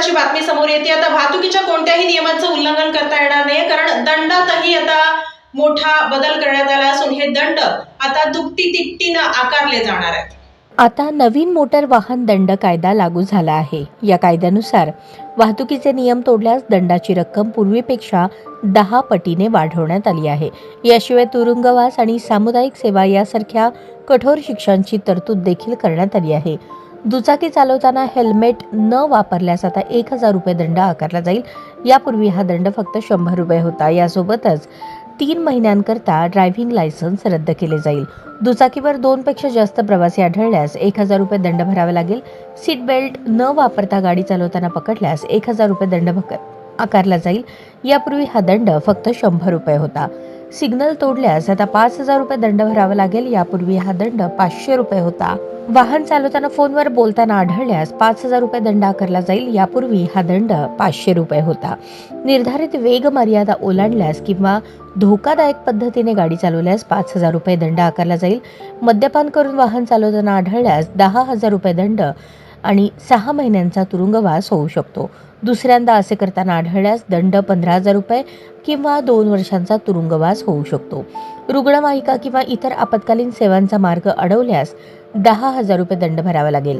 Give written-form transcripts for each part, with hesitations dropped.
महत्त्वाची बातमी समोर येते. आता वाहतुकीच्या कोणत्याही नियमांचं उल्लंघन करता येणार नाही, कारण दंडातही आता मोठा बदल करण्यात आला असून हे दंड आता दुपटी तिपटीनं आकारले जाणार आहेत. आता नवीन मोटर वाहन दंड कायदा लागू झाला आहे. या कायद्यानुसार वाहतुकीचे नियम तोडल्यास दंडाची रक्कम पूर्वीपेक्षा 10 पटीने वाढवण्यात आली आहे. याशिवाय तुरुंगवास आणि सामुदायिक सेवा यासारख्या कठोर शिक्षांची तरतूद देखील करण्यात आली आहे. दुचाकी चालवताना हेल्मेट न वापरल्यास आता 1000 रुपये दंड आकारला जाईल. यापूर्वी हा दंड फक्त 100 रुपये होता. यासोबतच 3 महिन्यांकरता ड्रायव्हिंग लायसन्स रद्द केले जाईल. दुचाकीवर 2 पेक्षा जास्त प्रवासी आढळल्यास 1000 रुपये दंड भरावा लागेल. सीट बेल्ट न वापरता गाडी चालवताना पकडल्यास 1000 रुपये दंड आकारला जाईल. यापूर्वी हा दंड फक्त 100 रुपये होता. सिग्नल तोडल्यास आता 5000 रुपये दंड भरावा लागेल. यापूर्वी हा दंड 500 रुपये होता. वाहन चालवताना फोनवर बोलताना आढळल्यास 5000 रुपये दंड आकारला जाईल. यापूर्वी हा दंड 500 रुपये होता. निर्धारित वेग मर्यादा ओलांडल्यास किंवा धोकादायक पद्धतीने गाडी चालवल्यास 5000 रुपये दंड आकारला जाईल. मद्यपान करून वाहन चालवताना आढळल्यास 10,000 रुपये दंड आणि 6 महिन्यांचा तुरुंगवास होऊ शकतो. दुसऱ्यांदा असे करताना आढळल्यास दंड 15,000 रुपये किंवा 2 वर्षांचा तुरुंगवास होऊ शकतो. रुग्णवाहिका किंवा इतर आपत्कालीन सेवांचा मार्ग अडवल्यास 10,000 रुपये दंड भरावा लागेल.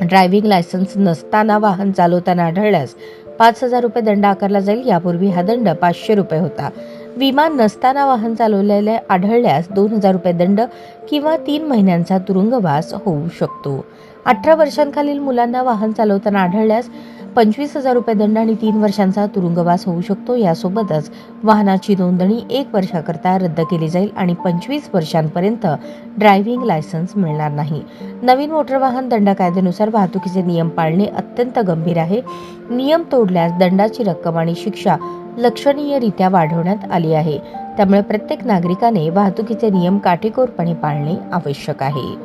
ड्रायव्हिंग लायसन्स नसताना वाहन चालवताना आढळल्यास 5000 रुपये दंड आकारला जाईल. यापूर्वी हा दंड 500 रुपये होता. विमा नसताना वाहन चालवलेले आढळल्यास 2000 रुपये दंड किंवा 3 महिन्यांचा तुरुंगवास होऊ शकतो. 18 वर्षांखालील मुलांना वाहन चालवताना आढळल्यास 25,000 रुपये दंड आणि 3 वर्षांचा तुरुंगवास होऊ शकतो. यासोबतच वाहनाची नोंदणी 1 वर्षाकरता रद्द केली जाईल आणि 25 वर्षांपर्यंत ड्रायव्हिंग लायसन्स मिळणार नाही. नवीन मोटर वाहन दंड कायद्यानुसार वाहतुकीचे नियम पाळणे अत्यंत गंभीर आहे. नियम तोडल्यास दंडाची रक्कम आणि शिक्षा लक्षणीयरित्या वाढवण्यात आली आहे. त्यामुळे प्रत्येक नागरिकाने वाहतुकीचे नियम काटेकोरपणे पाळणे आवश्यक आहे.